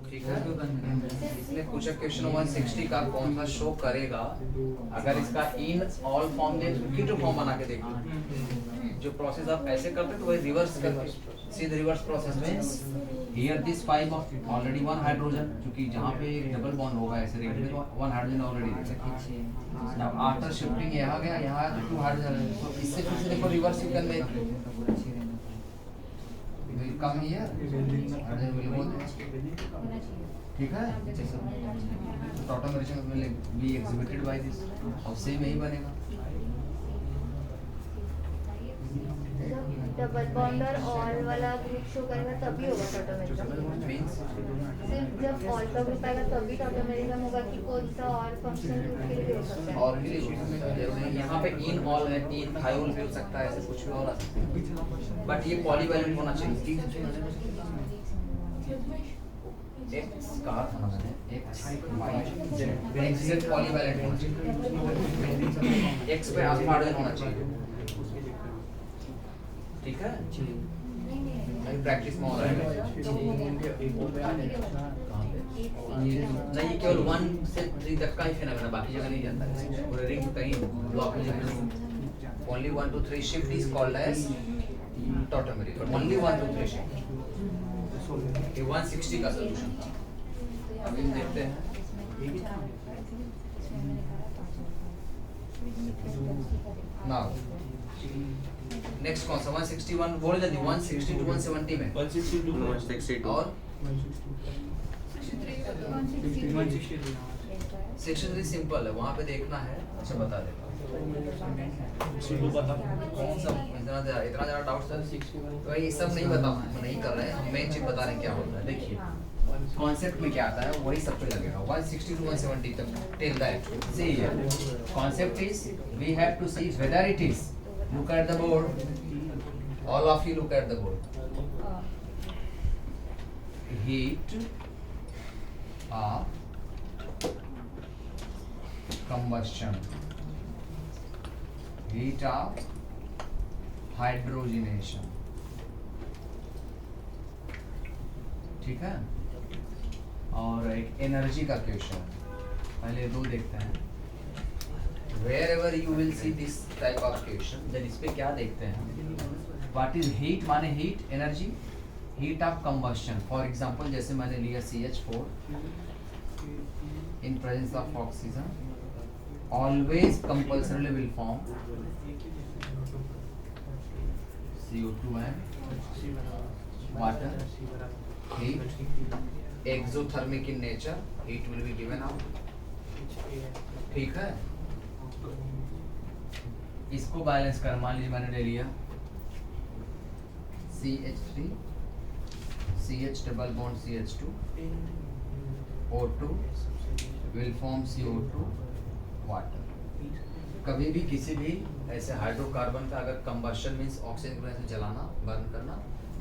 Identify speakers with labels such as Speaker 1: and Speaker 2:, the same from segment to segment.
Speaker 1: ठीक है, इसलिए पूछा क्वेश्चन 160 का कौन सा शो करेगा अगर इसका enol form the keto form बना के देखिए। जो प्रोसेस आप ऐसे करते तो वही रिवर्स करते, see the reverse process means here this 5 already 1 hydrogen, क्योंकि जहां पे एक डबल बॉन्ड होगा ऐसे रेट में 1 hydrogen already. Now after shifting यहां गया, यहां 2 हाइड्रोजन, तो इससे फिर से देखो reverse you can make will come here hydrogen will go there. ठीक है, automation will be executed by this और सेम यही बनेगा।
Speaker 2: डबल बॉन्ड और ऑल वाला ग्रुप शो करेगा तभी होगा टॉटोमेरिज्म।
Speaker 1: मींस
Speaker 2: सिर्फ जब ऑल का ग्रुप आएगा तभी टॉटोमेरिज्म होगा कि कौन सा और फंक्शन ग्रुप के लिए हो सकता है।
Speaker 1: और भी यहाँ पे इन ऑल है, इन थायोल भी हो सकता है, ऐसे कुछ भी और आ सकता है, बट ये पॉलीवैलेंट होना चाहिए। एक्स कहा था ना मैंने, एक्स वाई एक्स से पॉलीवैलेंट होना चाहिए, एक्स पे हाइड्रोजन होना चाहिए। ठीक है, नहीं प्रैक्टिस में हो रहा है नहीं, ये केवल 1 से 3 तक का ही फिनोमेना, बाकी जगह नहीं जाता है। पूरे रिंग कहीं ब्लॉक नहीं, only 1 to 3 shift is called as tautomerism, only 1 to 3 shift. ये 160 का सॉल्यूशन था। अभी हम देखते हैं नाउ नेक्स्ट कौन सा 161 बोले जल्दी, 160 to 170 में
Speaker 3: 160 to 162
Speaker 1: और 63 सिंपल है, वहाँ पे देखना है। अच्छा बता देगा कौन सा, इतना ज़्यादा डाउट्स है तो ये सब नहीं बता, नहीं कर रहे हैं हम, मेन चीज बता रहे हैं क्या होता है। देखिए कॉन्सेप्ट में क्या आता है वही सब पे लगेगा, 160 to 170 तक till that. See here concept is we have to see whether it is, look at the board, all of you look at the board, heat of combustion, heat of hydrogenation। ठीक है, और एक energy का question, पहले दो देखते हैं। Wherever you will see this type of question, then इस पे क्या देखते हैं, what is heat माने heat energy, heat of combustion। For example जैसे मैंने लिया CH4 in presence of oxygen always compulsorily will form CO2 and water, heat exothermic in nature, heat will be given out। ठीक है, इसको balance कर, मान लीजिए मैंने ले लिया CH3 CH double bond CH2 O2 will form CO2 water. कभी भी किसी भी ऐसे हाइड्रोकार्बन का अगर कंबशन मींस ऑक्सीजन को ऐसे जलाना, बर्न करना,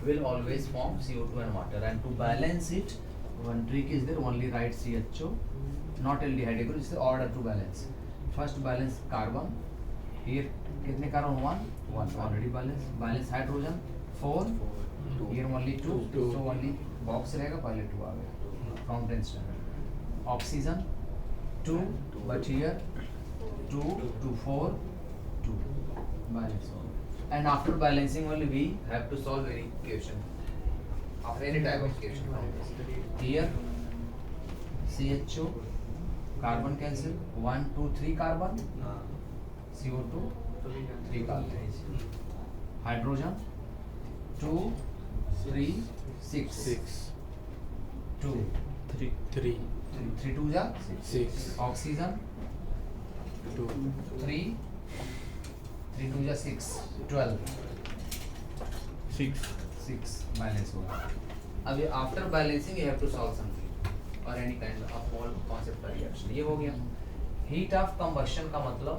Speaker 1: will always form CO2 and water, and to balance it one trick is there, only write CHO not aldehyde group, इससे order to balance। first balance carbon, here कितने carbon 1 already balance hydrogen 4, here only 2, so only box रहेगा, पहले 2 आ गया accountant standard. Oxygen 2 but here 2 to 4 2 balance all, and after balancing only we have to solve any equation of any type of equation। here CHO carbon cancel 1 2 3 carbon, CO2 3 carbon, hydrogen 2 3 6 2
Speaker 3: 3
Speaker 1: 3 2 जा
Speaker 3: 6
Speaker 1: oxygen
Speaker 3: 2
Speaker 1: 3 3 2 जा 6 12 6 balance होगा। अभी after balancing you have to solve something और any kind of all concept का reaction. ये हो गया heat of combustion का मतलब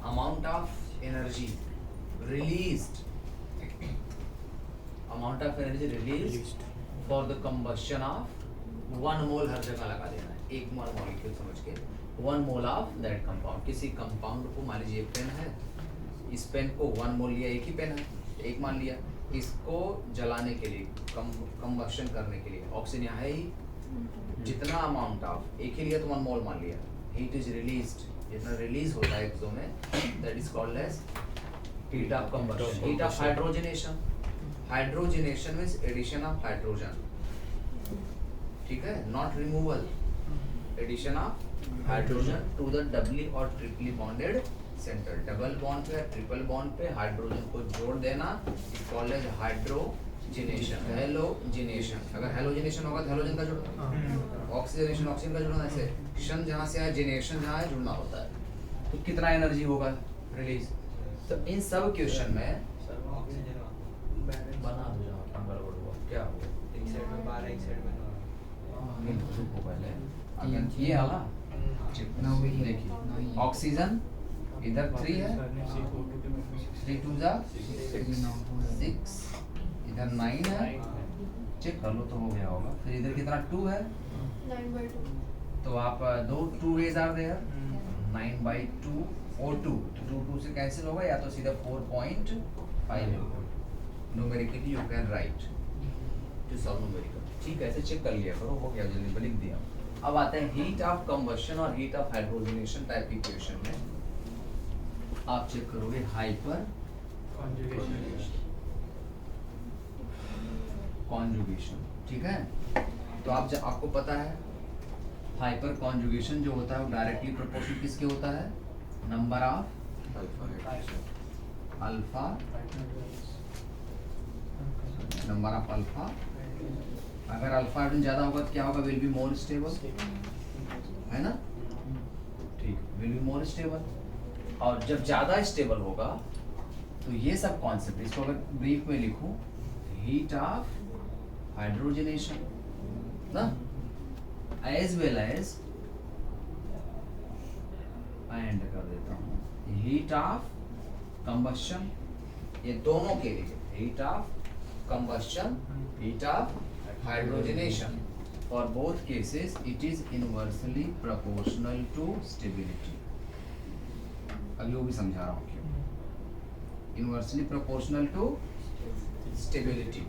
Speaker 1: amount of energy released, amount of energy released for the combustion of 1 mole, हर जगह लगा देना है 1 मोल मॉलिक्यूल समझ के, 1 मोल ऑफ दैट कंपाउंड। किसी कंपाउंड को मान लीजिए पेन है, इस पेन को 1 मोल लिया, एक ही पेन है, एक मान लिया, इसको जलाने के लिए कंबशन करने के लिए ऑक्सीजन यहाँ है ही, जितना अमाउंट ऑफ एक ही लिया तो 1 मोल मान लिया, हीट इज रिलीज्ड, जितना रिलीज होता है एक्सो में, that is called as heat of combustion, heat of hydrogenation. Hydrogenation means addition of hydrogen, ठीक है, not removal. Addition of hydrogen to the doubly और triply bonded centre. Double bond पे triple bond पे hydrogen को जोड़ देना is called as hydrogenation. Halogenation, अगर halogenation होगा तो हेलोजन का जुड़ना, ऑक्सीजनेशन ऑक्सीजन का जुड़ना, ऐसे शन जहाँ से है जेनेशन जहाँ है जुड़ना होता है. तो कितना एनर्जी होगा रिलीज. तो इन सब क्वेश्चन में बना दो जहाँ गड़बड़ हुआ क्या हुआ.
Speaker 3: एक साइड में 12 एक साइड में 9.
Speaker 1: रुको पहले, अगर ये वाला देखिए ऑक्सीजन इधर 3 है, 3 2 जा 6, इधर 9 है, चेक कर लो तो हो गया होगा. फिर इधर कितना 2 है,
Speaker 2: 9/2.
Speaker 1: तो आप 2 ways आर देयर, 9/2 O2, 2 से कैंसिल होगा या तो सीधा 4.5 होगा. Numerically you can write to solve numerical. ठीक है, ऐसे चेक कर लिया करो, हो गया, जल्दी लिख दिया. अब आते हैं हीट ऑफ कंबशन और हीट ऑफ हाइड्रोजनेशन टाइप की इक्वेशन में. आप चेक करोगे हाइपर कॉन्जुगेशन, ठीक है. तो आप जब आपको पता है हाइपर कॉन्जुगेशन जो होता है वो डायरेक्टली प्रोपोर्शनल किसके होता है, number of alpha, number of alpha. अगर अल्फा हाइड्रोजन ज्यादा होगा तो क्या होगा, विल बी मोर स्टेबल, है ना. ठीक, विल बी मोर स्टेबल. और जब ज्यादा स्टेबल होगा तो ये सब कॉन्सेप्ट, इसको अगर ब्रीफ में लिखूं, हीट ऑफ हाइड्रोजनेशन ना, एज वेल एज एंड कर देता हूँ हीट ऑफ कंबशन. ये दोनों के लिए heat of combustion, heat of hydrogenation, for both cases it is inversely proportional to stability. अभी वो भी समझा रहा हूँ क्यों. Inversely proportional to stability.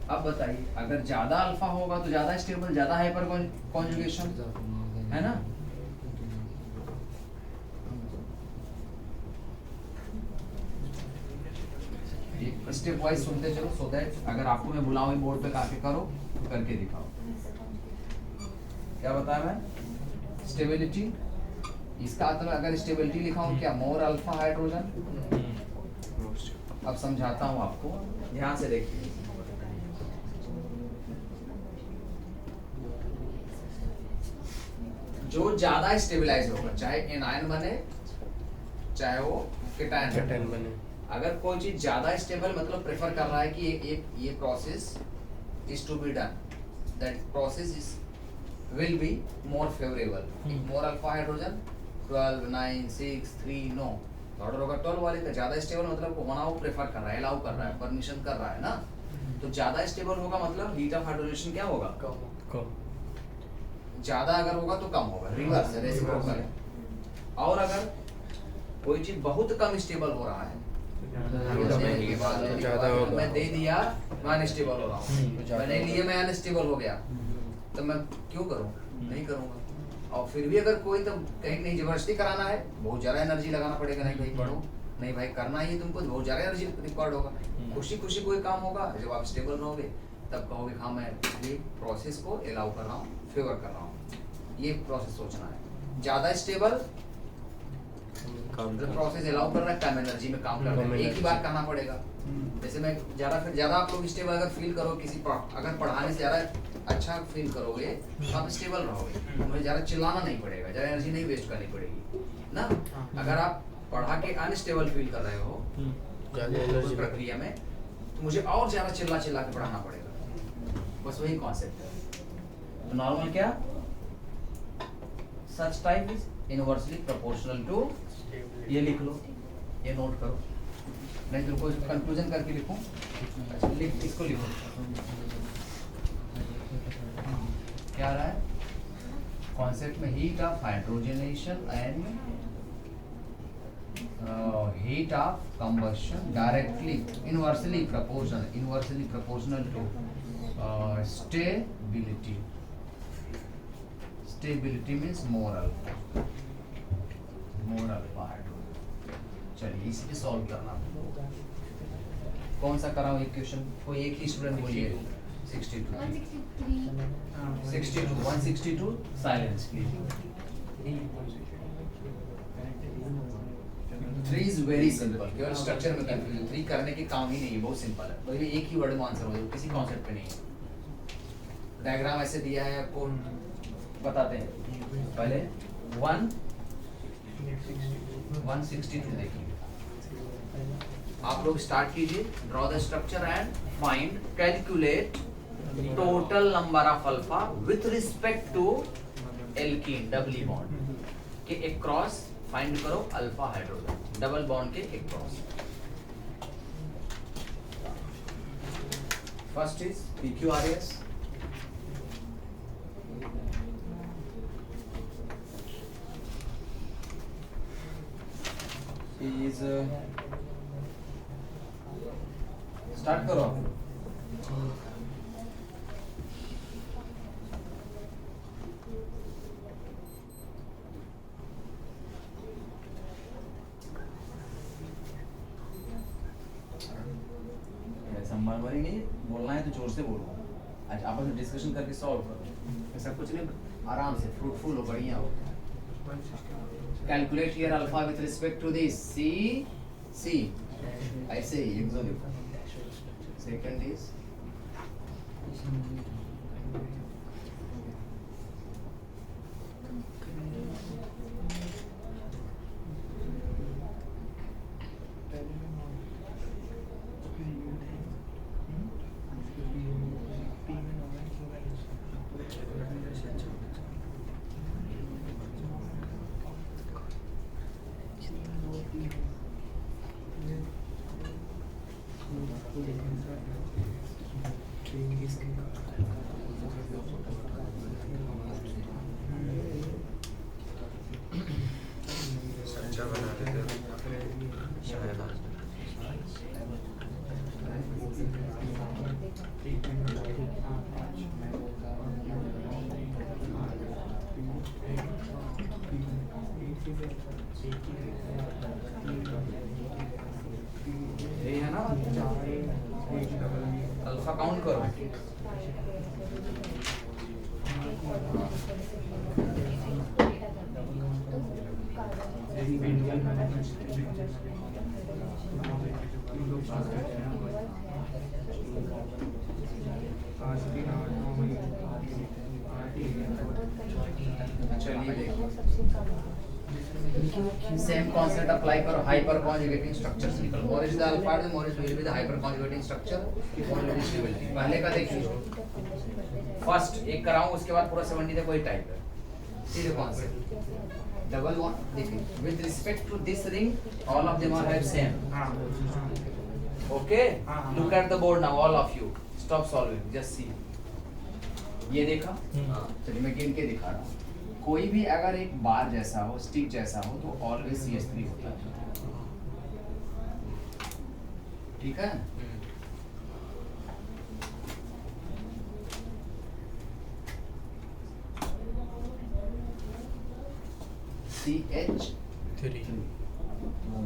Speaker 1: अब बताइए, अगर ज्यादा अल्फा होगा तो ज्यादा स्टेबल, ज्यादा हाइपर कॉन्जुगेशन, है ना. एक स्टेप वाइज सुनते चलो, सो दैट अगर आपको मैं बुलाऊं बोर्ड पे काफी करो, करके दिखाओ. क्या बताया मैं, स्टेबिलिटी. इसका मतलब अगर स्टेबिलिटी लिखा हूं क्या, मोर अल्फा हाइड्रोजन. अब समझाता हूं आपको, ध्यान से देखिए. जो ज्यादा स्टेबलाइज होगा, चाहे एनायन बने चाहे वो केटायन बने, अगर कोई चीज ज्यादा स्टेबल मतलब प्रेफर कर रहा है कि ये process is to be done, that process is will be more favorable. more alpha hydrogen 12 9 6 3 no, order होगा 12 वाले का. ज्यादा स्टेबल मतलब होना वो प्रेफर कर रहा है, अलाउ कर रहा है, परमिशन कर रहा है ना. तो ज्यादा स्टेबल होगा मतलब हीट ऑफ हाइड्रोजनेशन क्या होगा, कम. ज्यादा अगर होगा तो कम होगा, रिवर्स है, रेसिप्रोकल है. और अगर कोई चीज बहुत कम स्टेबल हो रहा है, मैं दे दिया मैं अनस्टेबल हो रहा हूँ, मैंने लिए मैं अनस्टेबल हो गया, तो मैं क्यों करूँ, नहीं करूँगा. और फिर भी अगर कोई तो कहीं नहीं जबरदस्ती कराना है, बहुत ज़्यादा एनर्जी लगाना पड़ेगा, नहीं भाई पढ़ो, नहीं भाई करना ही तुमको, बहुत ज़्यादा एनर्जी रिक्वायर्ड होगा. खुशी खुशी कोई काम होगा, जब आप स्टेबल रहोगे तब कहोगे हाँ मैं ये प्रोसेस को अलाउ कर रहा हूँ, फेवर कर रहा हूँ. ये प्रोसेस सोचना है. ज़्यादा स्टेबल प्रोसेस अलाउ कर रहा है, कम एनर्जी में काम कर रहा है, एक ही बार करना पड़ेगा. जैसे मैं ज़्यादा आप लोग स्टेबल अगर फील करो किसी अगर पढ़ाने से ज़्यादा अच्छा फील करोगे तो आप स्टेबल रहोगे, मुझे ज़्यादा चिल्लाना नहीं पड़ेगा, ज़्यादा एनर्जी नहीं वेस्ट करनी पड़ेगी ना. अगर आप पढ़ा के अनस्टेबल फील कर रहे हो उस प्रक्रिया में, तो मुझे और ज़्यादा चिल्ला के पढ़ाना पड़ेगा. बस वही कॉन्सेप्ट है. तो नॉर्मल क्या, such type is inversely proportional to, ये लिख लो, ये नोट करो, नहीं तो कोई कंक्लूजन करके लिखूं. अच्छा लिख, इसको लिखो. क्या रहा है कॉन्सेप्ट में, heat of hydrogenation and heat of combustion directly inversely proportional to stability. Stability means more alpha hydrogen. चलिए इसे सॉल्व करना। कौन सा कराऊं एक क्वेश्चन? कोई एक ही स्टूडेंट बोलिए। 62 162 silence please. 3 is very simple, केवल स्ट्रक्चर में कंफ्यूजन। 3 करने के काम ही नहीं है, बहुत सिंपल है। कोई भी एक ही वर्ड में आंसर हो जाए, किसी कॉन्सेप्ट पे नहीं है। डायग्राम ऐसे दिया है आपको, बताते हैं। पहले 162 देखिए। आप लोग स्टार्ट कीजिए। Draw the structure and find calculate total number of alpha with respect to alkene doubly bond के एक क्रॉस फाइंड करो अल्फा हाइड्रोजन डबल बॉन्ड के एक cross. First is PQRS, is start करो। संभाल नहीं बोलना है तो जोर से बोलो। आज आपस में डिस्कशन करके सॉल्व करो। ऐसा कुछ नहीं, आराम से फ्रूटफुल हो, बढ़िया हो। Calculate here alpha with respect to this C ऐसे ही एग्जाम देखो। सेकंड इज ये है ना, अल्फा काउंट करो। चलिए देखो, सेम कॉन्सेप्ट अप्लाई करो। हाइपर कॉन्जुगेटिंग स्ट्रक्चर से निकल। More is the alpha, more is will be the hyper conjugating structure, more is stability. पहले का देखिए, फर्स्ट एक कराऊं, उसके बाद पूरा 70 तक वही टाइप है। सीधे कॉन्सेप्ट डबल बॉन्ड देखिए। With respect to this ring all of them are have same. Okay, look at the board now all of you. Stop solving, just see. ये देखा? चलिए मैं गिन के दिखा रहा हूँ। कोई भी अगर एक बार जैसा हो, स्टिक जैसा हो, तो ऑलवेज CH3 होता है। ठीक है? CH3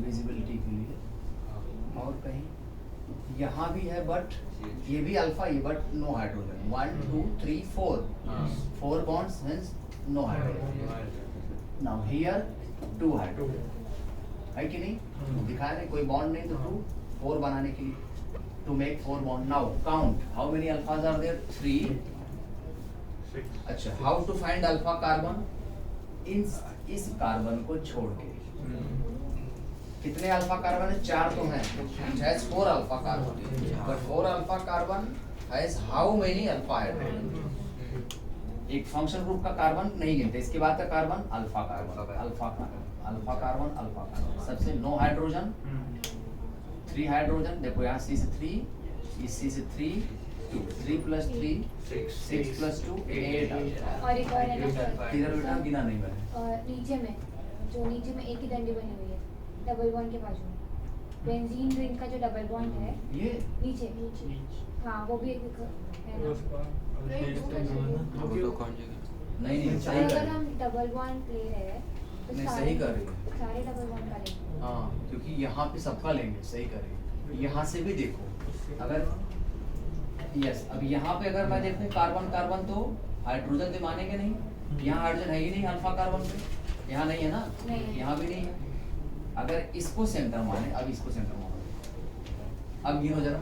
Speaker 1: विजिबिलिटी के लिए। और कहीं यहाँ भी है, बट ये भी अल्फा ही, but no hydrogen. 1 2 3 4 bonds means no hydrogen. Now here 2 hydrogen है कि नहीं? दिखा रहे कोई बॉन्ड नहीं तो 2 4 बनाने के लिए to make 4 bond. Now count how many alphas are there? 3. अच्छा, how to find alpha carbon? इस कार्बन को छोड़ के कितने अल्फा कार्बन है? 4 तो हैं। It has 4 alpha carbon, but 4 alpha carbon has how many alpha hydrogen? एक फंक्शन ग्रुप का कार्बन नहीं गिनते, इसके बाद का carbon alpha carbon, alpha carbon सबसे नो हाइड्रोजन, 3 हाइड्रोजन। देखो यहाँ C से 3, इस C से 3, 3 + 3 6 + 2 8।
Speaker 2: और एक और है ना
Speaker 1: किधर बेटा गिना नहीं मैंने?
Speaker 2: नीचे में, जो नीचे में एक ही डंडी बनी हुई है डबल बॉन्ड के बाजू में, बेंजीन रिंग का जो डबल बॉन्ड है
Speaker 1: ये
Speaker 2: नीचे। हाँ वो भी एक है ना।
Speaker 1: नहीं
Speaker 2: तो
Speaker 1: सही कर
Speaker 2: अगर
Speaker 1: रही
Speaker 2: हम डबल बॉन्ड ले रहे हैं तो
Speaker 1: नहीं,
Speaker 2: सारे
Speaker 1: सही कर रही है।
Speaker 2: सारे डबल बॉन्ड का लेंगे।
Speaker 1: हाँ क्योंकि यहाँ पे सबका लेंगे, सही कर रही है। यहाँ से भी देखो अगर यस, अब यहाँ पे अगर मैं देखूँ कार्बन कार्बन तो हाइड्रोजन भी मानेंगे नहीं, यहाँ हाइड्रोजन है ही नहीं अल्फा कार्बन पे, यहाँ नहीं है ना,
Speaker 2: नहीं।
Speaker 1: यहाँ भी नहीं है। अगर इसको सेंटर माने, अब इसको सेंटर मानो, अब गिनो जरा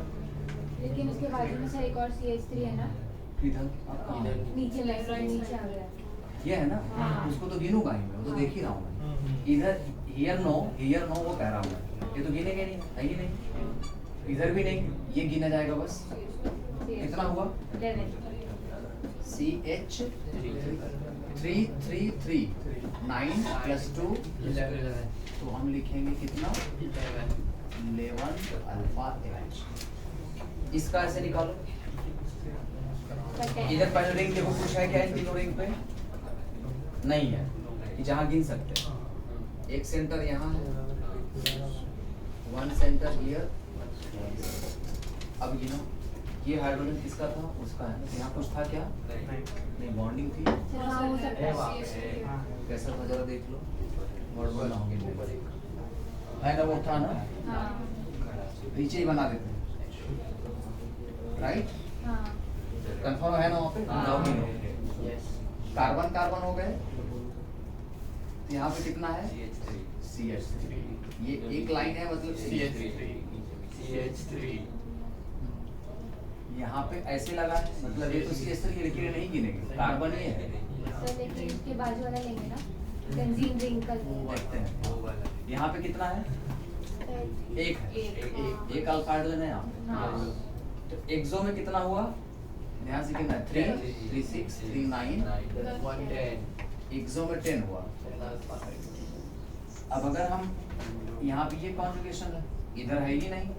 Speaker 2: लेकिन उसके बाजू में सर एक और CH3 है ना,
Speaker 1: इधर, अब कहाँ है?
Speaker 2: नीचे नीचे आ गया।
Speaker 1: ये है ना,
Speaker 2: हाँ।
Speaker 1: उसको तो गिनूंगा ही मैं, वो तो
Speaker 2: हाँ।
Speaker 1: देख ही रहा हूँ मैं। इधर हियर नो वो कह रहा हूँ मैं, ये तो गिनेंगे नहीं, है ही नहीं, इधर भी नहीं, ये गिना जाएगा बस। कितना हुआ?
Speaker 2: 11।
Speaker 1: CH3 9 + 2 तो हम लिखेंगे कितना 11 अल्फा H। इसका ऐसे निकालो, इधर पहले रिंग देखो कुछ है क्या इन तीनों रिंग पे? नहीं है, कि जहाँ गिन सकते हैं। एक सेंटर यहाँ है, 1 सेंटर हियर। अब गिनो, ये हाइड्रोजन किसका था? उसका है। यहाँ कुछ था क्या? नहीं, बॉन्डिंग थी।
Speaker 2: सर हाँ हो सकता है।
Speaker 1: कैसा था जरा देख लो, गड़बड़ ना होगी। है ना, वो था ना,
Speaker 2: हाँ
Speaker 1: नीचे ही बना देते हैं, राइट?
Speaker 2: हाँ
Speaker 1: कंफर्म है ना वहाँ पे? नाउ गिनो, कार्बन कार्बन हो गए, तो यहाँ पे कितना है? CH3। ये एक लाइन है, मतलब
Speaker 3: CH3
Speaker 1: यहाँ पे ऐसे लगा है, मतलब ये तो CH3 की लेकिन नहीं गिनेंगे, कार्बन ही है।
Speaker 2: सर लेकिन इसके बाजू वाला लेंगे ना, बेंजीन रिंग का।
Speaker 1: देखते हैं यहाँ पे कितना है? एक है, एक अल्फा हाइड्रोजन है यहाँ पे।
Speaker 2: हाँ।
Speaker 1: तो एक्सो में कितना हुआ? ध्यान से कितना है? 3 3 6 3 9। एक्सो में 10 हुआ। अब अगर हम यहाँ पे ये कॉन्जुगेशन है, इधर है ही नहीं,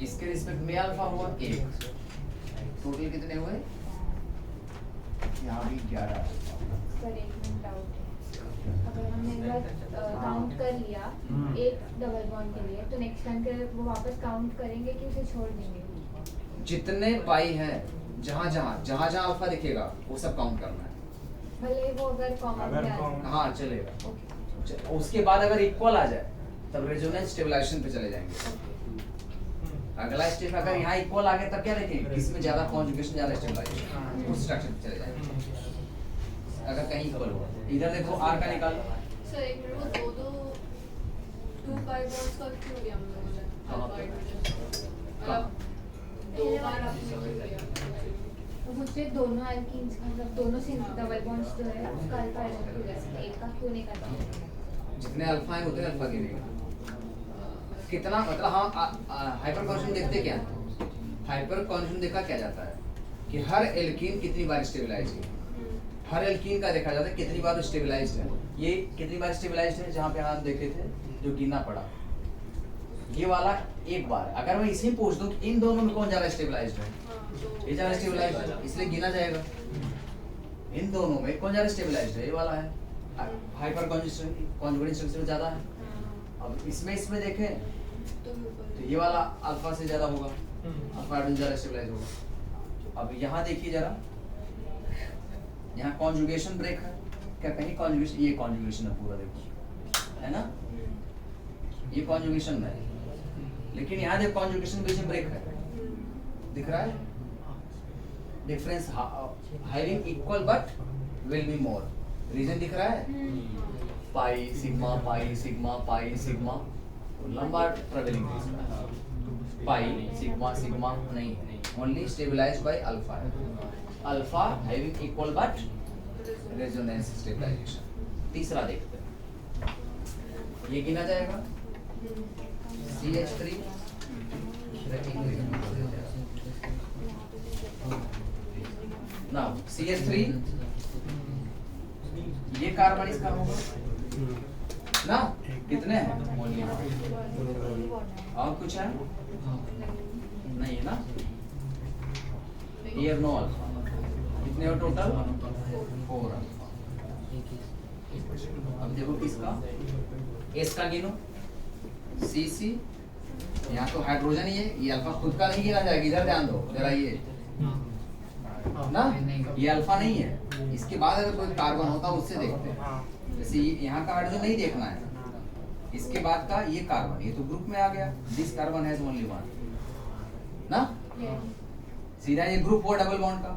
Speaker 1: इसके रिस्पेक्ट में अल्फा हुआ 1, टोटल कितने हुए? यहाँ भी 11।
Speaker 2: सर एक मिनट डाउट है, अगर हमने एक बार काउंट कर लिया एक डबल बॉन्ड के लिए, तो नेक्स्ट टाइम के लिए वो वापस काउंट करेंगे कि उसे छोड़ देंगे?
Speaker 1: जितने पाई है, जहाँ अल्फा दिखेगा वो सब काउंट करना है।
Speaker 2: भले वो अगर कॉमन में आए।
Speaker 1: हाँ चलेगा।
Speaker 2: ओके।
Speaker 1: उसके बाद अगर इक्वल आ जाए तब रेजोनेंस स्टेबलाइजेशन पे चले जाएंगे। अगला स्टेप अगर यहाँ इक्वल आ गया तब क्या देखेंगे? किसमें ज्यादा कॉन्जुगेशन, ज्यादा स्टेबलाइजेशन, उस स्ट्रक्चर पे चले जाएंगे। अगर कहीं इक्वल हुआ, इधर देखो आर का निकालो।
Speaker 4: सर एक मिनट, वो टू पाई बॉन्ड्स का क्यों लिया हम लोगों ने? अल्फा हाइड्रोजन मतलब दो बार आपने लिया।
Speaker 2: तो मुझसे दोनों एल्कीन्स मतलब दोनों से डबल बॉन्ड्स जो है उसका अल्फा हाइड्रोजन क्यों लिया? एक का क्यों नहीं करता?
Speaker 1: जितने अल्फा हैं उतने अल्फा गिनेगा। कितना मतलब हाँ, हाइपर कॉन्जुगेशन देखते क्या? हाइपर कॉन्जुगेशन देखा क्या जाता है कि हर एल्कीन कितनी बार स्टेबलाइज है, हर एल्कीन का देखा जाता है कितनी बार स्टेबलाइज्ड है। ये कितनी बार स्टेबलाइज्ड है, जहाँ पे हम देखे थे जो गिनना पड़ा, ये वाला एक बार। अगर मैं इसी में पूछ दूं कि इन दोनों में कौन ज्यादा स्टेबलाइज्ड है, ये ज्यादा स्टेबलाइज्ड है, इसलिए गिना जाएगा। इन दोनों में कौन ज्यादा स्टेबलाइज्ड है? ये वाला है, हाइपर कॉन्जुगेशन ज्यादा है। अब इसमें देखें तो ये वाला अल्फा से ज्यादा होगा, अल्फा हाइड्रोजन ज्यादा स्टेबलाइज होगा। अब यहाँ देखिए जरा, यहाँ कॉन्जुगेशन ब्रेक है क्या? कहीं कॉन्जुगेशन, ये कॉन्जुगेशन है पूरा, देखिए है ना, ये कॉन्जुगेशन है, लेकिन यहाँ देखो कॉन्जुगेशन बीच में ब्रेक है, दिख रहा है difference, having equal but will be more. Reason दिख रहा है, pi sigma pi sigma pi sigma, लंबा ट्रेवलिंग पाई सिग्मा सिग्मा नहीं, only stabilised by alpha, alpha having equal but resonance stabilisation. तीसरा देखते हैं, ये गिना जाएगा CH3 नाउ CH3, ये कार्बन इसका होगा ना, कितने हैं? और कुछ है? नहीं है ना, हियर नो अल्फा। कितने हो टोटल? 4 अल्फा। अब देखो किसका, एस का गिनो, CC, यहाँ तो हाइड्रोजन ही है, ये अल्फा खुद का नहीं गिना जाएगा, इधर ध्यान दो जरा, ये ना, ये अल्फा नहीं है, इसके बाद अगर कोई कार्बन होता है उससे देखते हैं।
Speaker 5: हाँ
Speaker 1: जैसे यहाँ का हाइड्रोजन नहीं देखना है, इसके बाद का ये कार्बन, ये तो ग्रुप में आ गया, this carbon has only one ना, सीधा ये ग्रुप हो डबल बॉन्ड का,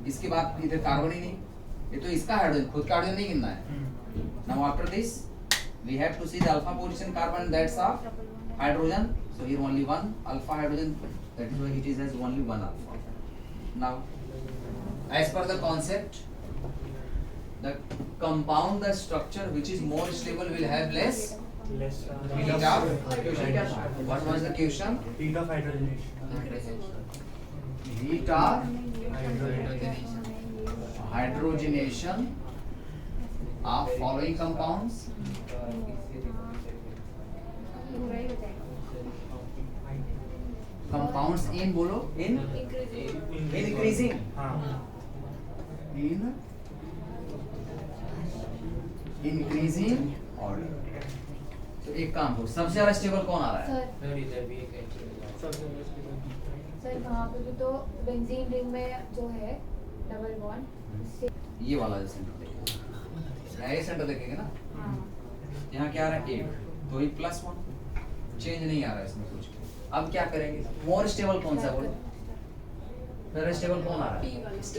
Speaker 1: इसके बाद इधर कार्बन ही नहीं, ये तो इसका हाइड्रोजन, खुद का हाइड्रोजन नहीं गिनना है। Now after this we have to see the alpha position carbon, that's of hydrogen, so here only one alpha hydrogen, that is why it is as only one alpha. Now as per the concept, the compound, the structure which is more stable will have less
Speaker 5: less
Speaker 1: heat of question क्या था? What was the question?
Speaker 5: heat of hydrogenation.
Speaker 1: Heat of hydrogenation of following compounds.
Speaker 2: पूरा ही हो जाएगा।
Speaker 1: Compounds in बोलो in increasing
Speaker 5: हाँ
Speaker 1: in increasing order. तो एक काम हो, सबसे ज्यादा स्टेबल कौन आ रहा है?
Speaker 2: सर
Speaker 3: इधर भी एक
Speaker 2: सर वहाँ पे भी तो बेंजीन रिंग में जो है डबल बॉन्ड उससे
Speaker 1: ये वाला जो सेंटर देखेंगे, यहाँ ये सेंटर देखेंगे ना,
Speaker 2: हाँ
Speaker 1: यहाँ क्या आ रहा है एक, तो ये प्लस वन, चेंज नहीं आ रहा है इसमें कुछ। अब क्या करेंगे, मोर स्टेबल कौन सा बोलो, फिर स्टेबल कौन आ रहा है?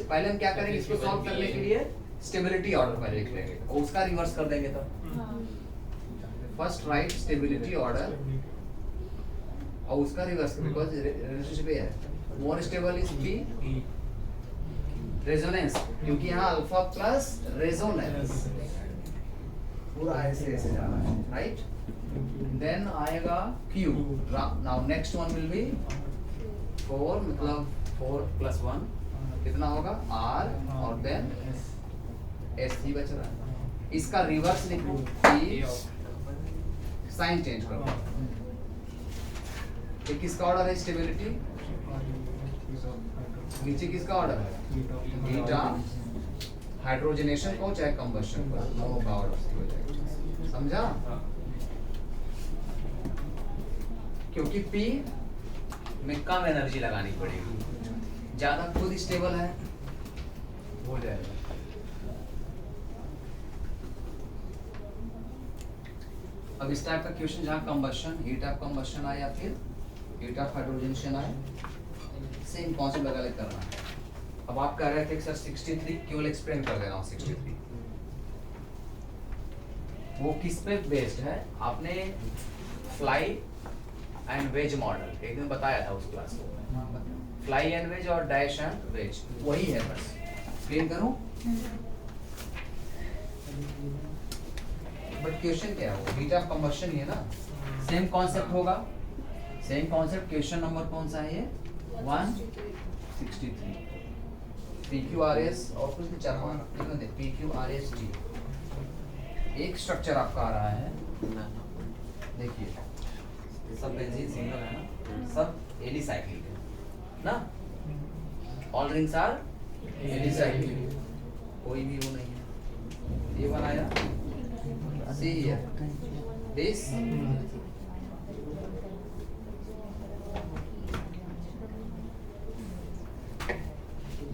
Speaker 1: पहले हम क्या करेंगे, इसको सॉल्व करने के लिए स्टेबिलिटी ऑर्डर पहले लिख लेंगे और उसका रिवर्स कर देंगे। तो
Speaker 2: हाँ
Speaker 1: फर्स्ट राइट स्टेबिलिटी ऑर्डर और उसका रिवर्स, बिकॉज रिलेशनशिप ये है, more stable is be resonance, क्योंकि यहाँ अल्फा प्लस रेजोनेंस पूरा ऐसे ऐसे जा रहा है, राइट। देन आएगा Q, now next one will be 4, मतलब 4 + 1 कितना होगा R, और देन S3 बच रहा है, इसका रिवर्स लिखो, साइन चेंज कर दो। ये किसका ऑर्डर है स्टेबिलिटी, नीचे किसका ऑर्डर है, बीटा हाइड्रोजनेशन को चाहे कंबशन को, दोनों का ऑर्डर हो जाएगा, समझा? क्योंकि P में कम एनर्जी लगानी पड़ेगी, ज्यादा खुद स्टेबल है, हो जाएगा। अब इस टाइप का क्वेश्चन जहाँ कंबशन, हीट ऑफ कंबशन आए या फिर हीट ऑफ हाइड्रोजनेशन आए, सेम कॉन्सेप्ट लगा ले करना है। अब आप कह रहे थे सर 63, केवल एक्सप्लेन कर दे रहा हूँ 63 वो किस पे बेस्ड है, आपने फ्लाई एंड वेज मॉडल एक दिन बताया था उस क्लास को, फ्लाई एंड वेज और डैश एंड वेज, वही है बस। एक्सप्लेन करूं, बट क्वेश्चन क्या है, वो हीट ऑफ कंबशन ही है ना, सेम कॉन्सेप्ट होगा, सेम कॉन्सेप्ट। क्वेश्चन नंबर कौन सा है ये, 163, PQRS और कुछ भी चार PQRST, एक स्ट्रक्चर आपका आ रहा है, देखिए सब बेंजीन सिंगल है ना, सब एलिसाइक्लिक है ना, ऑल रिंग्स आर एलिसाइक्लिक, कोई भी वो नहीं है। ये बनाया सी हियर, दिस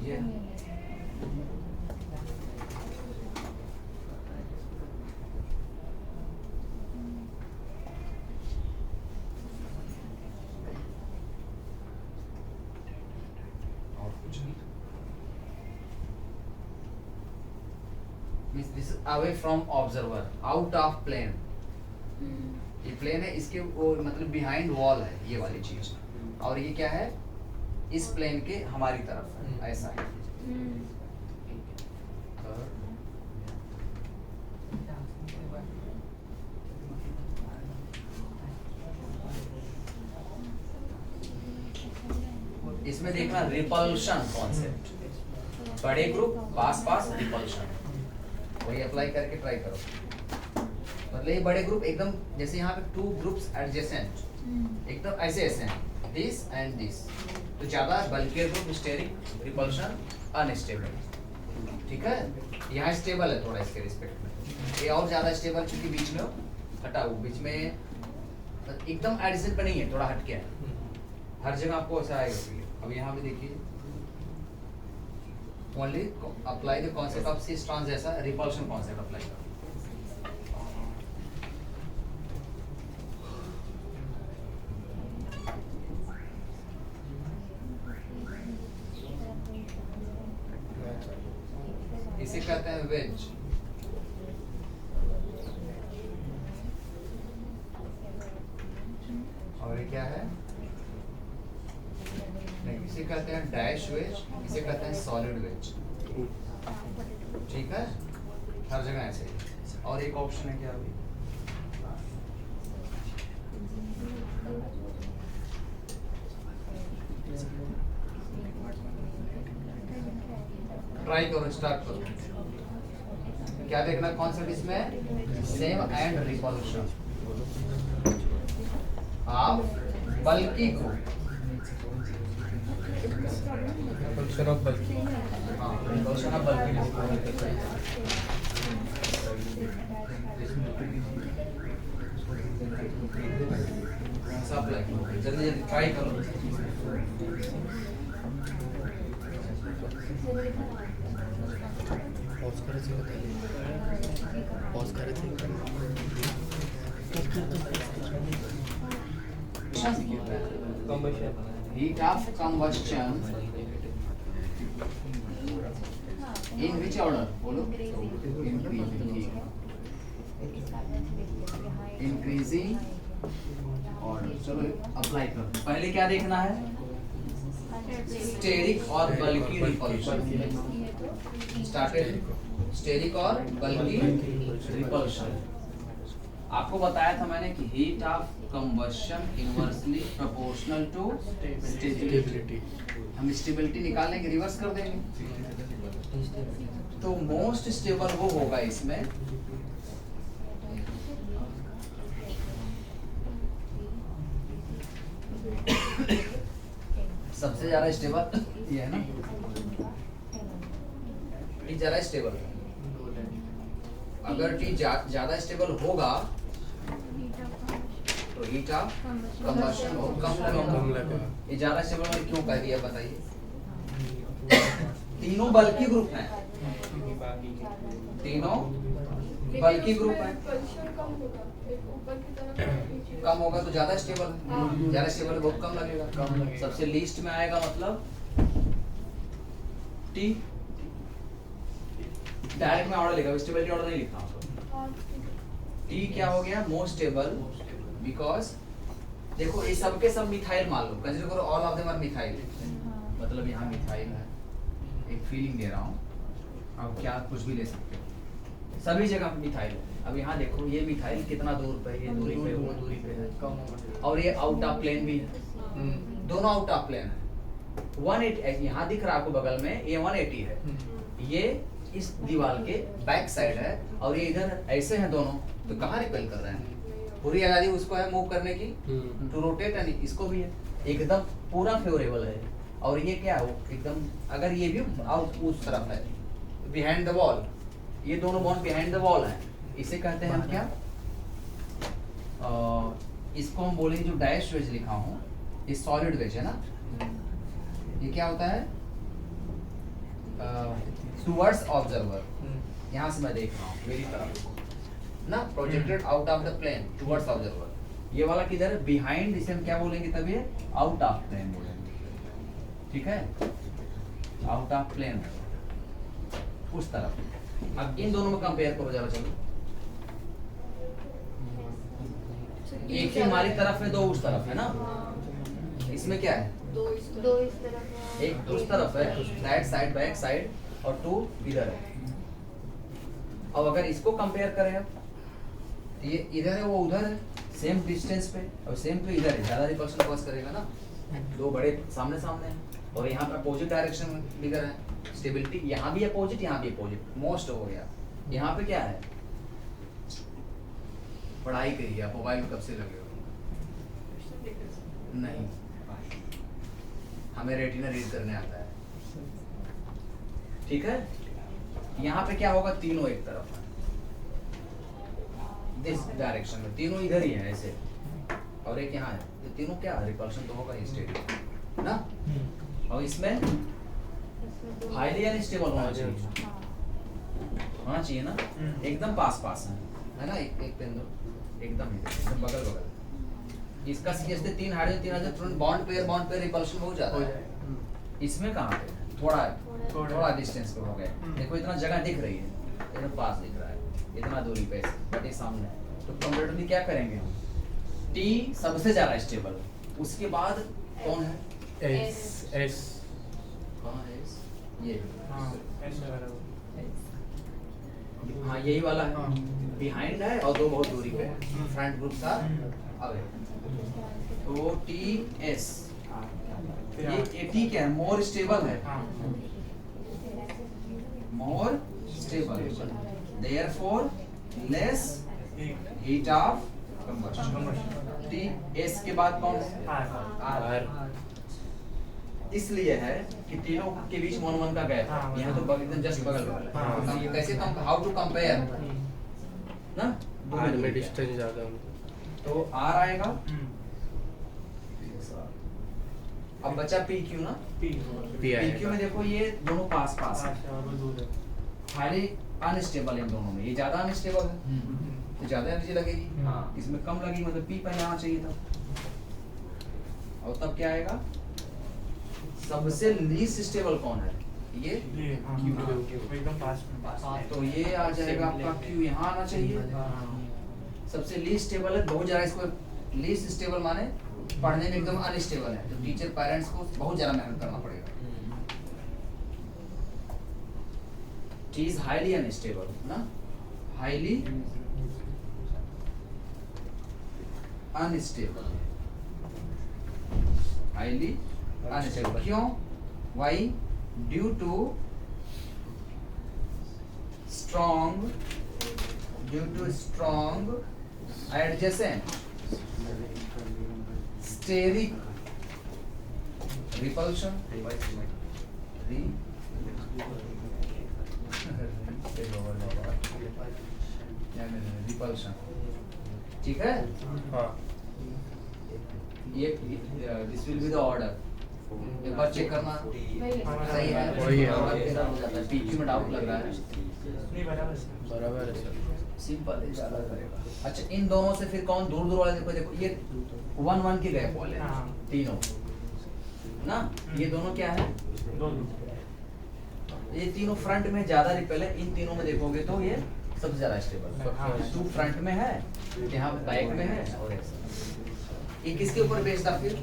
Speaker 1: ये means this is away from observer, out of plane, ये प्लेन है, इसके वो मतलब बिहाइंड वॉल है ये वाली चीज, और ये क्या है, इस प्लेन के हमारी तरफ है, ऐसा है। इसमें देखना रिपल्शन कॉन्सेप्ट, बड़े ग्रुप पास पास रिपल्शन, वही अप्लाई करके ट्राई करो। मतलब ये बड़े ग्रुप एकदम जैसे यहाँ पे 2 ग्रुप्स एडजेसेंट, एकदम ऐसे ऐसे हैं, दिस एंड दिस, तो ज्यादा bulkier group steric, repulsion unstable, ठीक है। यहाँ स्टेबल है थोड़ा इसके रिस्पेक्ट में, ये और ज्यादा स्टेबल क्योंकि बीच में हटा हुआ, बीच में एकदम एडजेसेंट पे नहीं है, थोड़ा हटके है, हर जगह आपको ऐसा आएगा। अब यहाँ पे देखिए only apply the concept of cis trans जैसा रिपल्शन कॉन्सेप्ट अप्लाई करो। इसे कहते हैं वेज। और ये क्या है? नहीं, इसे कहते हैं डैश वेज, इसे कहते हैं सॉलिड वेज। ठीक है, हर जगह ऐसे ही। और एक ऑप्शन है क्या अभी? ट्राई करो, स्टार्ट करो। क्या देखना कॉन्सेप्ट इसमें? Same and repulsion of bulky group.
Speaker 3: Repulsion of बल्कि।
Speaker 1: हाँ, रिपल्शन ऑफ बल्की ग्रुप। सब लाइक जल्दी जल्दी ट्राई करो।
Speaker 3: पॉज करायचं पॉज करायचं
Speaker 1: Heat of combustion in which order? बोलो। Increasing order। चलो अप्लाई करो। पहले क्या देखना है? स्टेरिक और बल्कि रिपल्शन। स्टार्टेड स्टेरिक और बल्कि रिपल्शन। आपको बताया था मैंने कि heat of combustion inversely proportional to stability. हम स्टेबिलिटी निकालने के रिवर्स कर देंगे, तो मोस्ट स्टेबल वो होगा इसमें सबसे ज्यादा स्टेबल ये है ना, टी ज्यादा स्टेबल। अगर टी ज्यादा स्टेबल होगा तो हीट ऑफ कंबशन और कम लगेगा। ये ज्यादा स्टेबल क्यों कह दिया बताइए? तीनों बल्कि ग्रुप हैं, तीनों बल्कि ग्रुप हैं। कम होगा तो ज्यादा स्टेबल, ज्यादा स्टेबल बहुत कम लगेगा। सबसे लीस्ट में आएगा मतलब टी। डायरेक्ट में ऑर्डर लिखा, स्टेबिलिटी ऑर्डर नहीं लिखा। टी क्या हो गया? मोस्ट स्टेबल बिकॉज देखो ये सबके सब मिथाइल मान लो, कंसीडर करो all of them are methyl. मतलब यहाँ मिथाइल है, एक फीलिंग दे रहा हूँ, अब क्या कुछ भी ले सकते हो, सभी जगह मिथाइल है। अब यहाँ देखो ये मिथाइल कितना दूर पे, ये दूरी पे, वो दूरी पे है, और ये आउट ऑफ प्लेन भी है, दोनों आउट ऑफ प्लेन है। 180 यहाँ दिख रहा है आपको बगल में, ये 180 है, ये इस दीवार के बैक साइड है, और ये इधर ऐसे हैं दोनों, तो कहाँ रिपेल कर रहे हैं? पूरी आजादी उसको है मूव करने की, टू रोटेट, एंड इसको भी है, एकदम पूरा फेवरेबल है। और ये क्या है एकदम, अगर ये भी आउट उस तरफ है बिहाइंड द वॉल, ये दोनों बॉन्ड बिहाइंड द वॉल है, इसे कहते हैं हम क्या? इसको हम बोलेंगे जो डैश वेज लिखा हूँ, ये सॉलिड वेज है ना। ये क्या होता है? टुवर्ड्स ऑब्जर्वर, यहाँ से मैं देख रहा हूँ मेरी तरफ ना, projected out of the plane towards observer. ये वाला किधर है? बिहाइंड, इसे हम क्या बोलेंगे तब? ये आउट ऑफ प्लेन बोलेंगे। ठीक है, आउट ऑफ प्लेन उस तरफ। अब इन दोनों में कंपेयर करो जरा, चलो। एक ही हमारी तरफ है, दो उस तरफ है ना। इसमें क्या है?
Speaker 4: दो इस
Speaker 2: तरफ है।
Speaker 1: एक उस तरफ है, राइट साइड, बैक साइड, और 2 इधर है। अब अगर इसको कंपेयर करें, अब ये इधर है, वो उधर है, सेम डिस्टेंस पे, और सेम पे इधर है, ज्यादा रिपल्शन कॉज करेगा ना। दो बड़े सामने सामने हैं, और यहाँ पे अपोजिट डायरेक्शन में बिगर है। स्टेबिलिटी यहाँ भी अपोजिट, यहाँ भी अपोजिट, मोस्ट हो गया। यहाँ पे क्या है? पढ़ाई करिए आप, मोबाइल में कब से लगे हो? नहीं, हमें रेटिना रीड करने आता है। ठीक है, यहाँ पे क्या होगा? तीनों एक तरफ है, दिस डायरेक्शन में, तीनों इधर ही है ऐसे, और एक यहाँ है, ये तीनों क्या? रिपल्शन तो होगा ही, स्टेडी ना। और इसमें हाईली अनस्टेबल होना चाहिए,
Speaker 2: हाँ
Speaker 1: होना चाहिए ना, एकदम पास पास है ना, एक पेन दो, एकदम बगल बगल। इसका CH से 3 hydrogen 3 hydrogen bond pair repulsion हो जाता है। इसमें कहाँ पे थोड़ा डिस्टेंस पे हो गया, देखो इतना जगह दिख रही है, एकदम पास दिख रहा है, इतना दूरी पे बट ये सामने है। तो कंपैरेटिवली क्या करेंगे हम, T सबसे ज्यादा स्टेबल, उसके बाद कौन है,
Speaker 3: एस
Speaker 1: कहाँ है ये,
Speaker 5: हाँ एस वगैरह
Speaker 1: हाँ यही वाला है,
Speaker 5: हाँ।
Speaker 1: बिहाइंड है और दो बहुत दूरी पे है, फ्रंट ग्रुप था अवे। तो TS ये T क्या है, मोर स्टेबल है, more stable, therefore less heat of combustion। TS के बाद कौन है, R। इसलिए है कि तीनों के बीच 1 का गैप है,
Speaker 5: हाँ,
Speaker 1: यहाँ तो एकदम जस्ट बगल बगल है।
Speaker 5: हाँ।
Speaker 1: हम कैसे हाउ टू कंपेयर ना,
Speaker 3: आर में डिस्टेंस ज्यादा है।
Speaker 1: तो R आएगा, अब बचा PQ ना,
Speaker 3: पी
Speaker 1: PQ में देखो ये दोनों पास पास है,
Speaker 5: दूर है
Speaker 1: हाईली अनस्टेबल इन दोनों में, ये ज्यादा अनस्टेबल है तो ज्यादा एनर्जी लगेगी,
Speaker 5: हाँ।
Speaker 1: इसमें कम लगी मतलब P पहले आना चाहिए था। और तब क्या आएगा, सबसे लीस्ट स्टेबल कौन है, ये
Speaker 5: ये हाँ
Speaker 1: Q।
Speaker 5: हाँ, एकदम पास में
Speaker 1: तो ये आ जाएगा आपका Q, यहाँ आना चाहिए। सबसे लीस्ट स्टेबल है, बहुत ज्यादा इसको लीस्ट स्टेबल माने पढ़ने में एकदम अनस्टेबल है, तो टीचर पेरेंट्स को बहुत ज्यादा मेहनत करना पड़ेगा। T is highly unstable ना, highly unstable, highly unstable क्यों, why, due to strong adjacent steric repulsion, repulsion, ठीक है।
Speaker 3: हाँ
Speaker 1: ये this will be the order, एक बार चेक करना सही है,
Speaker 3: वही है।
Speaker 1: और तेरा हो जाता है, PQ में डाउट लग रहा है,
Speaker 5: नहीं बराबर सर
Speaker 3: बराबर है सर।
Speaker 1: सिंपल है, ज्यादा करेगा। अच्छा इन दोनों से फिर कौन दूर दूर वाले, देखो देखो ये 1 के गैप वाले
Speaker 5: हाँ।
Speaker 1: तीनों ना, ये दोनों क्या है,
Speaker 5: दो
Speaker 1: ये तीनों फ्रंट में ज्यादा रिपेल है, इन तीनों में देखोगे तो ये सबसे ज्यादा स्टेबल है।
Speaker 5: हाँ।
Speaker 1: 2 फ्रंट में है, यहाँ बैक में है, और ये किसके ऊपर बेस्ड था फिर,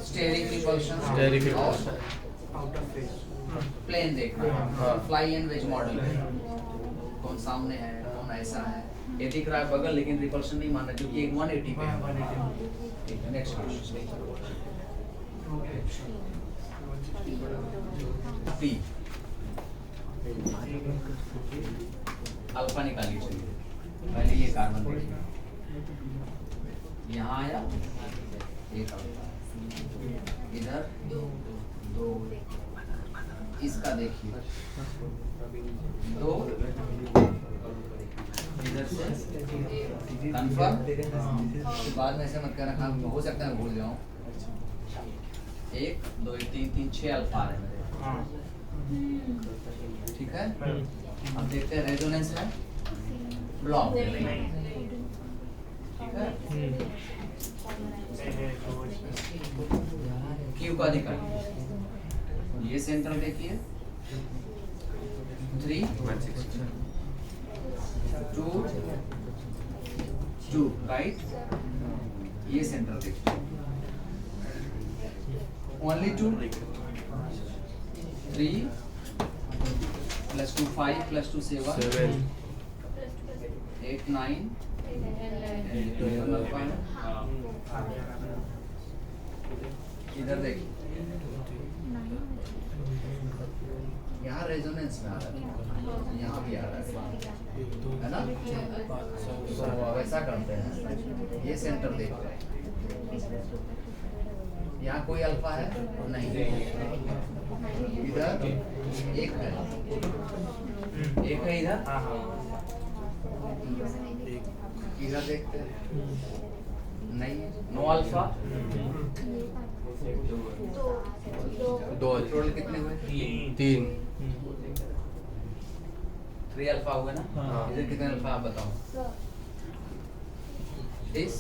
Speaker 1: steric repulsion,
Speaker 3: Steric repulsion।
Speaker 5: Out of face
Speaker 1: plane देखना,
Speaker 3: हाँ।
Speaker 1: फ्लाई एंड वेज मॉडल है, कौन सामने है कौन ऐसा है, ये दिख रहा है बगल, लेकिन रिपल्शन नहीं मानना क्योंकि 180 पे है। ठीक है, नेक्स्ट क्वेश्चन, P अल्फा निकालिए, चलिए पहले ये कार्बन देखिए, यहाँ आया एक अल्फा, इधर 2, इसका देखिए 2, इधर से कंफर्म, बाद में ऐसे मत करना, हाँ हो सकता है भूल जाऊँ। 1 2 3 3 6 अल्फा है मेरे,
Speaker 5: हाँ
Speaker 1: ठीक है। अब देखते हैं रेजोनेंस है, ब्लॉक ठीक है। क्यू का निकाल, ये सेंटर देखिए 3 2 राइट, ये सेंटर देखिए ओनली 2 3 +2 5 +2 7 8 9 इधर देखिए, यहाँ रेजोनेंस में आ रहा है, यहाँ भी आ रहा है ना, तो वैसा करते हैं, ये सेंटर देखते हैं, यहाँ कोई अल्फा है नहीं, इधर एक है इधर,
Speaker 5: हाँ
Speaker 1: इधर देखते हैं नहीं है, नो अल्फा
Speaker 2: तो
Speaker 3: दो
Speaker 1: टोटल कितने हुए?
Speaker 3: तीन
Speaker 1: 3 अल्फा हुए ना?
Speaker 3: हाँ।
Speaker 1: इधर कितने अल्फा आप बताओ?
Speaker 2: सर
Speaker 1: इस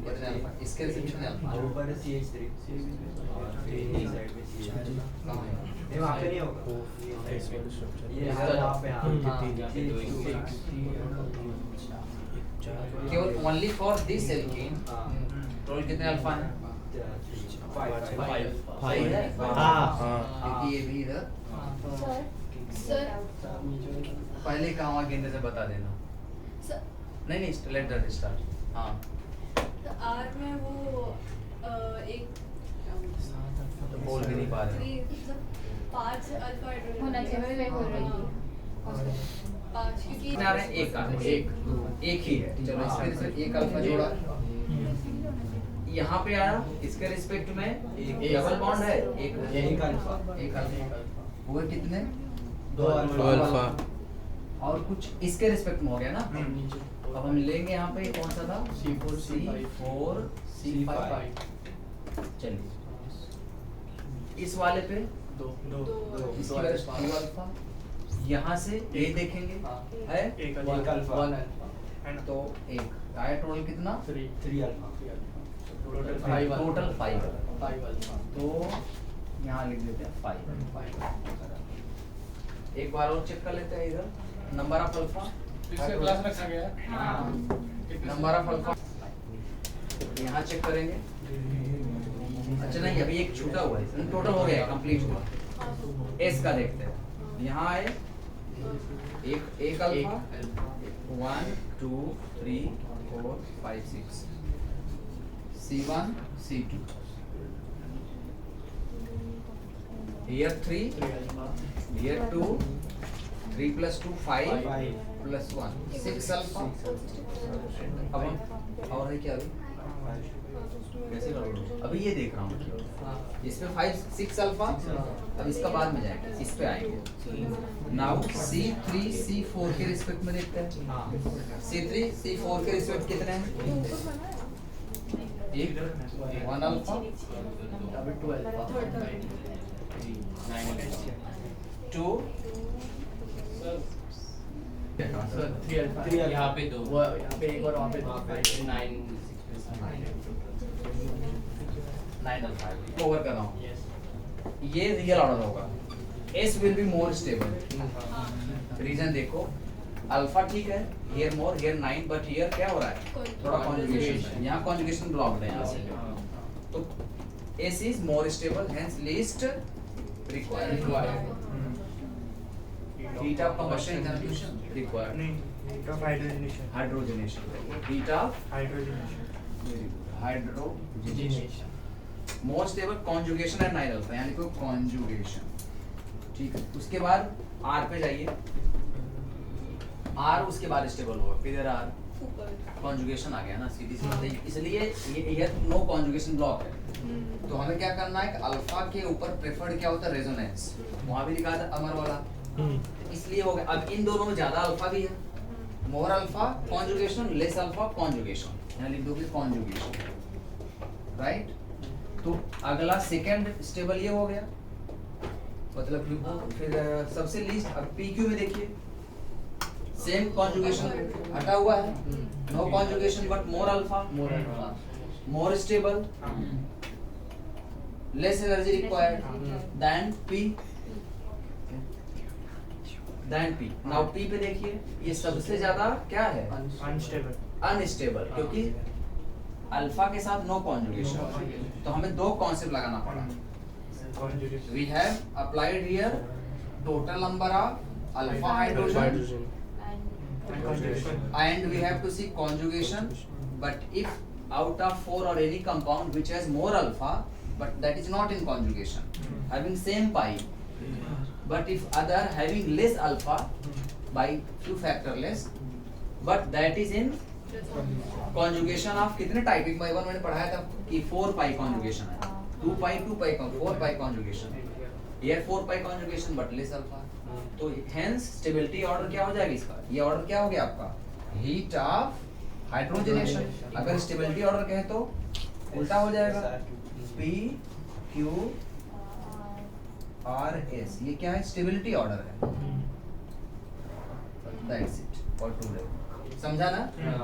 Speaker 1: कितने अल्फा? इसके रिसीव कितने अल्फा?
Speaker 6: ऊपर है CH3 और ये साइड में CH3
Speaker 1: कहाँ है?
Speaker 6: ये वहाँ पे नहीं होगा
Speaker 3: फेस वाले स्ट्रक्चर
Speaker 6: ये है यहाँ पे हाँ
Speaker 3: तीन
Speaker 6: यहाँ पे दो
Speaker 1: केवल ओनली फॉर दिस एल्कीन
Speaker 6: हाँ
Speaker 1: टोटल कितने अल्फा है?
Speaker 6: 5
Speaker 1: सही है?
Speaker 3: हाँ।
Speaker 1: क्योंकि ये भी इधर
Speaker 2: सर
Speaker 1: पहले कहाँ गिनने से बता देना।
Speaker 4: सर
Speaker 1: नहीं लेट दैट स्टार्ट। हाँ
Speaker 4: तो आर में वो एक
Speaker 1: तो बोल भी नहीं पा रहे।
Speaker 4: 5 अल्फा हाइड्रोजन
Speaker 2: होना चाहिए, मैं वही बोल रही थी।
Speaker 4: 5 क्योंकि
Speaker 1: कितना आ रहा है? एक आ रहा है, एक ही है। चलो इसके रिस्पेक्ट एक अल्फा जोड़ा, यहाँ पे आया इसके रिस्पेक्ट में एक डबल बॉन्ड है, एक
Speaker 6: एक अल्फा
Speaker 1: एक अल्फा हुए कितने?
Speaker 6: 2
Speaker 3: दो अल्फा
Speaker 1: और कुछ इसके रिस्पेक्ट में हो गया ना। अब हम लेंगे यहाँ पे कौन सा था? C4 C5। चलिए इस वाले पे इसकी वजह से 2 अल्फा, यहाँ से ये देखेंगे है
Speaker 5: एक
Speaker 6: एक अल्फा
Speaker 5: है ना?
Speaker 1: तो एक आया टोटल कितना?
Speaker 6: 3 अल्फा
Speaker 1: टोटल 5 तो यहाँ लिख देते हैं 5। एक बार और चेक कर लेते हैं इधर नंबर ऑफ अल्फा,
Speaker 5: क्लास रखा गया
Speaker 1: नंबर ऑफ अल्फा यहाँ चेक करेंगे। अच्छा नहीं अभी एक छूटा हुआ है, टोटल हो गया कंप्लीट हुआ। एस का देखते हैं, यहाँ आए एक alpha 1 2 3 4 5 6 C1 C2 here 3 here 2 3 plus 2 5 plus 1 6 alpha. अब हम और है क्या अभी कैसे करोगे? अभी ये देख रहा हूँ इसमें 5 6 अल्फा। अब इसका बाद में जाएंगे, इस पे आएंगे। नाउ C3 C4 के रिस्पेक्ट में देखते हैं। C3 C4 के रिस्पेक्ट कितने हैं? एक 1 अल्फा 2
Speaker 6: यहाँ पे 2
Speaker 5: यहाँ पे एक और वहाँ पे
Speaker 1: 9 अल्फा ओवर कर रहा हूँ। ये रियल ऑर्डर होगा। S will be more stable. Reason देखो अल्फा ठीक है, here more here 9 but here क्या हो रहा है? थोड़ा कॉन्जुगेशन है, यहाँ कॉन्जुगेशन ब्लॉक्ड है यहाँ से। तो S is more stable hence least required. Heat of combustion interruption required.
Speaker 5: नहीं heat of hydrogenation
Speaker 1: Hydrogenation. Heat of
Speaker 5: hydrogenation
Speaker 1: hydrogenation. More stable conjugation है 9 अल्फा यानी कोई conjugation। ठीक है उसके बाद R पे जाइए, R उसके बाद स्टेबल होगा, फिर इधर R कॉन्जुगेशन आ गया ना सीधी सीधी, इसलिए ये नो कॉन्जुगेशन ब्लॉक है। तो हमें क्या करना है कि अल्फा के ऊपर प्रेफर्ड क्या होता है? रेजोनेंस। वहां भी लिखा था अमर वाला, इसलिए हो गया। अब इन दोनों में ज्यादा अल्फा भी है, more alpha conjugation less alpha conjugation, यहाँ लिख दोगे कॉन्जुगेशन राइट। तो अगला सेकंड स्टेबल ये हो गया, मतलब फिर सबसे लीस्ट। अब PQ में देखिए सेम कॉन्जुगेशन हटा हुआ है, no conjugation but more alpha more stable less energy required then P। Now P पे देखिए ये सबसे ज्यादा क्या है?
Speaker 5: unstable
Speaker 1: अनस्टेबल, क्योंकि अल्फा के साथ नो कॉन्जुगेशन। तो हमें दो कॉन्सेप्ट लगाना पड़ा।
Speaker 5: conjugation
Speaker 1: We have applied here total number of alpha hydrogen
Speaker 5: and conjugation
Speaker 1: and we have to see conjugation. But if out of 4 or any compound which has more alpha but that is not in conjugation having same pi, but if other having less alpha by few factor less but that is in conjugation of कितने type? एक बार मैंने पढ़ाया था कि 4 pi conjugation है, 2 pi 4 pi conjugation, here 4 pi conjugation but less alpha। तो hence stability order क्या हो जाएगा इसका? ये ऑर्डर क्या हो गया आपका? heat of hydrogenation। अगर stability order कहे तो उल्टा हो जाएगा, पी क्यू आर एस, ये क्या है? स्टेबिलिटी ऑर्डर है। That's it for today. समझा ना?